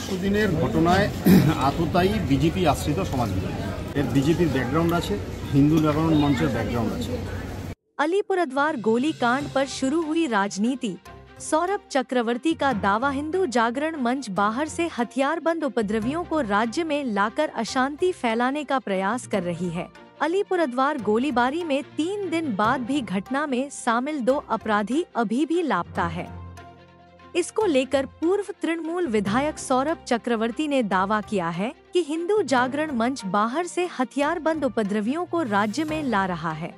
পরশুদিনের ঘটনায় আততায়ী বিজেপি আশ্রিত সমাজবিরোধী। এর বিজেপির ব্যাকগ্রাউন্ড আছে, হিন্দু জাগরণ মঞ্চের ব্যাকগ্রাউন্ড আছে। अलीपुरद्वार गोलीकांड पर शुरू हुई राजनीति। सौरभ चक्रवर्ती का दावा, हिंदू जागरण मंच बाहर से हथियारबंद उपद्रवियों को राज्य में लाकर अशांति फैलाने का प्रयास कर रही है। अलीपुरद्वार गोलीबारी में 3 दिन बाद भी घटना में शामिल 2 अपराधी अभी भी लापता है। इसको लेकर पूर्व तृणमूल विधायक सौरभ चक्रवर्ती ने दावा किया है कि हिंदू जागरण मंच बाहर से हथियारबंद उपद्रवियों को राज्य में ला रहा है।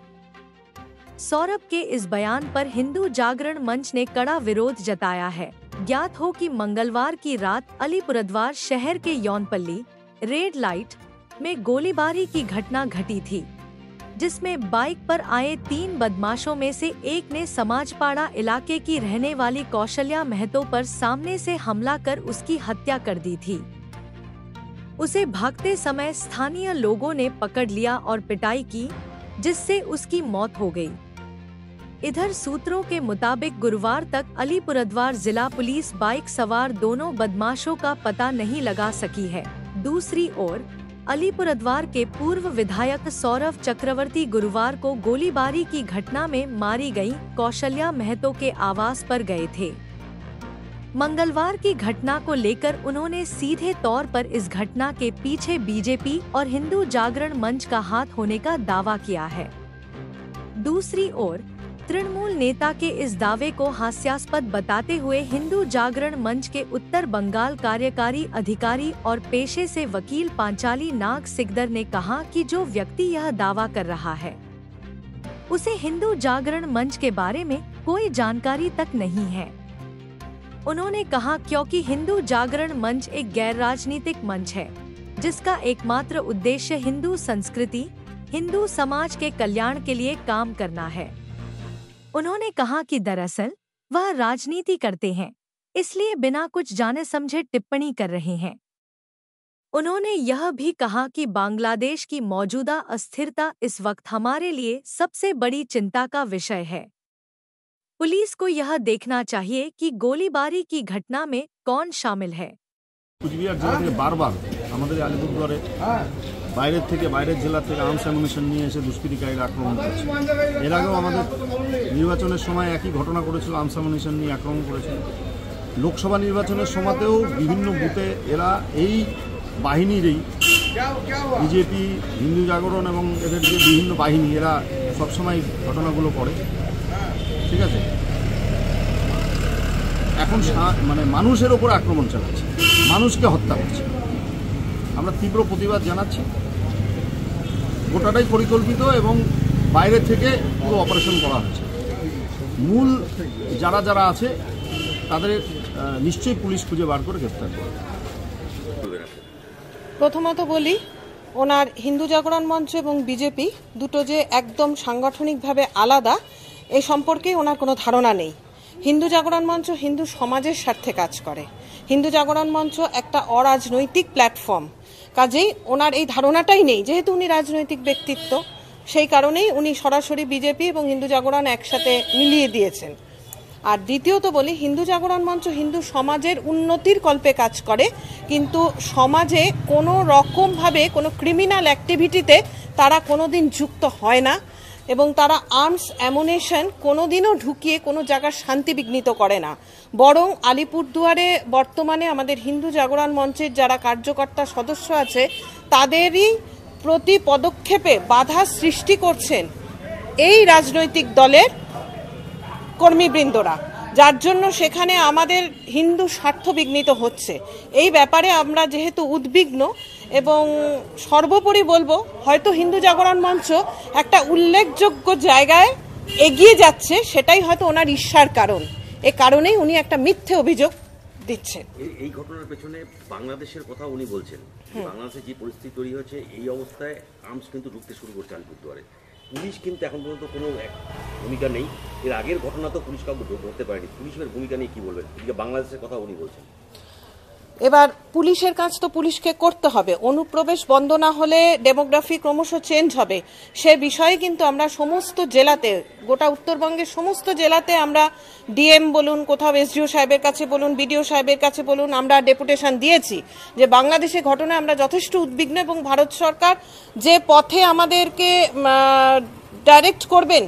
सौरभ के इस बयान पर हिंदू जागरण मंच ने कड़ा विरोध जताया है। ज्ञात हो कि मंगलवार की रात अलीपुरद्वार शहर के यौनपल्ली रेड लाइट में गोलीबारी की घटना घटी थी, जिसमें बाइक पर आए 3 बदमाशों में से एक ने समाजपाड़ा इलाके की रहने वाली कौशल्या महतो पर सामने से हमला कर उसकी हत्या कर दी थी। उसे भागते समय स्थानीय लोगों ने पकड़ लिया और पिटाई की, जिससे उसकी मौत हो गई। इधर सूत्रों के मुताबिक गुरुवार तक अलीपुरद्वार जिला पुलिस बाइक सवार दोनों बदमाशों का पता नहीं लगा सकी है। दूसरी ओर अलीपुरद्वार के पूर्व विधायक सौरभ चक्रवर्ती गुरुवार को गोलीबारी की घटना में मारी गई कौशल्या महतो के आवास पर गए थे। मंगलवार की घटना को लेकर उन्होंने सीधे तौर पर इस घटना के पीछे बीजेपी और हिंदू जागरण मंच का हाथ होने का दावा किया है। दूसरी ओर तृणमूल नेता के इस दावे को हास्यास्पद बताते हुए हिंदू जागरण मंच के उत्तर बंगाल कार्यकारी अधिकारी और पेशे से वकील पांचाली नाग सिकदर ने कहा कि जो व्यक्ति यह दावा कर रहा है उसे हिंदू जागरण मंच के बारे में कोई जानकारी तक नहीं है। उन्होंने कहा क्योंकि हिंदू जागरण मंच एक गैर राजनीतिक मंच है, जिसका एकमात्र उद्देश्य हिंदू संस्कृति, हिंदू समाज के कल्याण के लिए काम करना है। उन्होंने कहा कि दरअसल वह राजनीति करते हैं, इसलिए बिना कुछ जाने समझे टिप्पणी कर रहे हैं। उन्होंने यह भी कहा कि बांग्लादेश की मौजूदा अस्थिरता इस वक्त हमारे लिए सबसे बड़ी चिंता का विषय है। पुलिस को यह देखना चाहिए कि गोलीबारी की घटना में कौन शामिल है। কুচবিহার জেলা থেকে বারবার আমাদের আলিপুরদুয়ারে বাইরের জেলা থেকে আর্মস অ্যামুনিশন নিয়ে এসে দুষ্কৃতিকারীরা আক্রমণ করেছে। এর আগেও আমাদের নির্বাচনের সময় একই ঘটনা করেছিল, আর্মস অ্যামুনিশন নিয়ে আক্রমণ করেছিল। লোকসভা নির্বাচনের সময়তেও বিভিন্ন বুথে এরা এই বাহিনীরই বিজেপি, হিন্দু জাগরণ এবং এদের যে বিভিন্ন বাহিনী এরা সবসময় ঘটনাগুলো করে। ঠিক আছে, এখন মানে মানুষের ওপর আক্রমণ চালাচ্ছে, মানুষকে হত্যা করছে। আমরা তীব্র প্রতিবাদ জানাচ্ছি। গোটাটাই পরিকল্পিত এবং বাইরে থেকে পুরো অপারেশন করা হয়েছে। মূল যারা আছে তাদের নিশ্চয়ই পুলিশ খুঁজে বার করে গ্রেফতার করবে। প্রথমত বলি, ওনার হিন্দু জাগরণ মঞ্চ এবং বিজেপি দুটো যে একদম সাংগঠনিকভাবে আলাদা এই সম্পর্কে ওনার কোনো ধারণা নেই। হিন্দু জাগরণ মঞ্চ হিন্দু সমাজের স্বার্থে কাজ করে। হিন্দু জাগরণ মঞ্চ একটা অরাজনৈতিক প্ল্যাটফর্ম, কাজেই ওনার এই ধারণাটাই নেই। যেহেতু উনি রাজনৈতিক ব্যক্তিত্ব, সেই কারণেই উনি সরাসরি বিজেপি এবং হিন্দু জাগরণ একসাথে মিলিয়ে দিয়েছেন। আর দ্বিতীয়ত বলি, হিন্দু জাগরণ মঞ্চ হিন্দু সমাজের উন্নতির কল্পে কাজ করে, কিন্তু সমাজে কোনো রকমভাবে কোনো ক্রিমিনাল অ্যাক্টিভিটিতে তারা কোনোদিন যুক্ত হয় না এবং তারা আর্মস অ্যামুনেশন কোনোদিনও ঢুকিয়ে কোনো জায়গার শান্তি বিঘ্নিত করে না। বরং আলিপুরদুয়ারে বর্তমানে আমাদের হিন্দু জাগরণ মঞ্চের যারা কার্যকর্তা সদস্য আছে তাদেরই প্রতি পদক্ষেপে বাধা সৃষ্টি করছেন এই রাজনৈতিক দলের কর্মীবৃন্দরা, যার জন্য সেখানে আমাদের হিন্দু স্বার্থ বিঘ্নিত হচ্ছে। এই ব্যাপারে আমরা যেহেতু উদ্বিগ্ন এবং সর্বোপরি বলবো, হয়তো হিন্দু জাগরণ মঞ্চ একটা উল্লেখযোগ্য জায়গায় এগিয়ে যাচ্ছে, সেটাই হয়তো ওনার ঈর্ষার কারণ। এ কারণেই উনি একটা মিথ্যে অভিযোগ দিচ্ছেন। এই ঘটনার পেছনে বাংলাদেশের কথা উনি বলছেন। বাংলাদেশে যে পরিস্থিতি তৈরি হয়েছে, এই অবস্থায় আর্মস কিন্তু ঢুকতে শুরু করছে আলিপুরদুয়ারে। পুলিশ কিন্তু এখন পর্যন্ত কোনো ভূমিকা নেই। এর আগের ঘটনা তো পুলিশ কাউকে ধরতে পারেনি। পুলিশের ভূমিকা নিয়ে কি বলবেন? এদিকে বাংলাদেশের কথা উনি বলছেন। এবার পুলিশের কাজ তো পুলিশকে করতে হবে, অনুপ্রবেশ বন্ধ না হলে ডেমোগ্রাফি ক্রমশ চেঞ্জ হবে সে বিষয়ে কিন্তু আমরা সমস্ত জেলাতে, গোটা উত্তরবঙ্গের সমস্ত জেলাতে আমরা ডিএম বলুন, কোথাও এসডিও সাহেবের কাছে বলুন, বিডিও সাহেবের কাছে বলুন, আমরা ডেপুটেশন দিয়েছি যে বাংলাদেশে ঘটনায় আমরা যথেষ্ট উদ্বিগ্ন এবং ভারত সরকার যে পথে আমাদেরকে ডাইরেক্ট করবেন,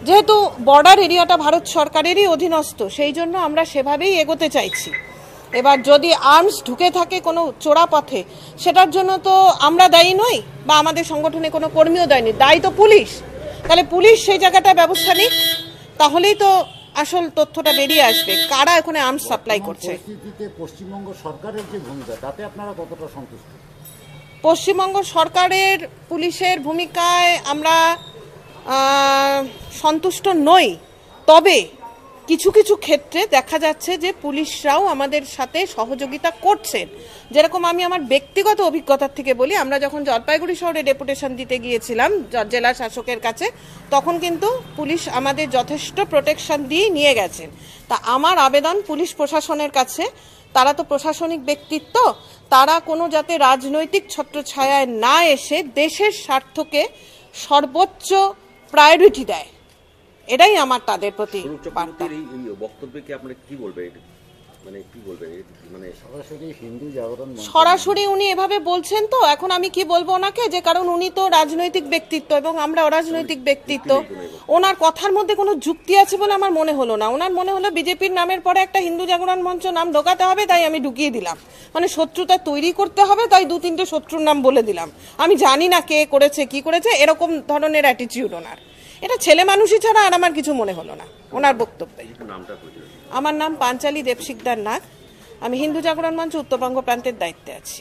যেহেতু বর্ডার এরিয়াটা ভারত সরকারেরই অধীনস্থ, সেই জন্য আমরা সেভাবেই এগোতে চাইছি। এবার যদি আর্মস ঢুকে থাকে কোনো চোরা পথে, সেটার জন্য তো আমরা দায়ী নই বা আমাদের সংগঠনে কোনো কর্মীও দায়ী নেই, দায়ী তো পুলিশ। তাহলে পুলিশ সেই জায়গাটা ব্যবস্থা নিক, তাহলেই তো আসল তথ্যটা বেরিয়ে আসবে কারা এখানে আর্মস সাপ্লাই করছে। পশ্চিমবঙ্গ সরকারের যে ভূমিকা, তাতে আপনারা কতটা সন্তুষ্ট? পশ্চিমবঙ্গ সরকারের পুলিশের ভূমিকায় আমরা সন্তুষ্ট নই, তবে কিছু কিছু ক্ষেত্রে দেখা যাচ্ছে যে পুলিশরাও আমাদের সাথে সহযোগিতা করছেন। যেরকম আমি আমার ব্যক্তিগত অভিজ্ঞতার থেকে বলি, আমরা যখন জলপাইগুড়ি শহরে ডেপুটেশন দিতে গিয়েছিলাম জেলা শাসকের কাছে, তখন কিন্তু পুলিশ আমাদের যথেষ্ট প্রোটেকশন দিয়ে নিয়ে গেছেন। তা আমার আবেদন পুলিশ প্রশাসনের কাছে, তারা তো প্রশাসনিক ব্যক্তিত্ব, তারা কোনো যাতে রাজনৈতিক ছত্রছায়ায় না এসে দেশের স্বার্থকে সর্বোচ্চ প্রায়োরিটি দেয়, এটাই আমার তাদের প্রতি বার্তা। বক্তব্যকে আপনারা কি বলবেন, মানে কি বলবেন, মানে সরাসরি হিন্দু জাগরণ মঞ্চ সরাসরি উনি এভাবে বলছেন, তো এখন আমি কি বলবো ওনাকে, যে কারণ উনি তো রাজনৈতিক ব্যক্তিত্ব এবং আমরা অরাজনৈতিক ব্যক্তিত্ব, ওনার কথার মধ্যে কোনো যুক্তি আছে বলে আমার মনে হলো না। ওনার মনে হলো বিজেপির নামের পরে একটা হিন্দু জাগরণ মঞ্চ নাম ঢোকাতে হবে, তাই আমি ঢুকিয়ে দিলাম, মানে শত্রুতা তৈরি করতে হবে, তাই 2-3টে শত্রুর নাম বলে দিলাম, আমি জানি না কে করেছে কি করেছে, এরকম ধরনের অ্যাটিটিউড ওনার। এটা ছেলে মানুষই ছাড়া আর আমার কিছু মনে হলো না ওনার বক্তব্যে। আমার নাম পাঞ্চালী দেবশিকদার নাগ, আমি হিন্দু জাগরণ মঞ্চ উত্তরবঙ্গ প্রান্তের দায়িত্বে আছি।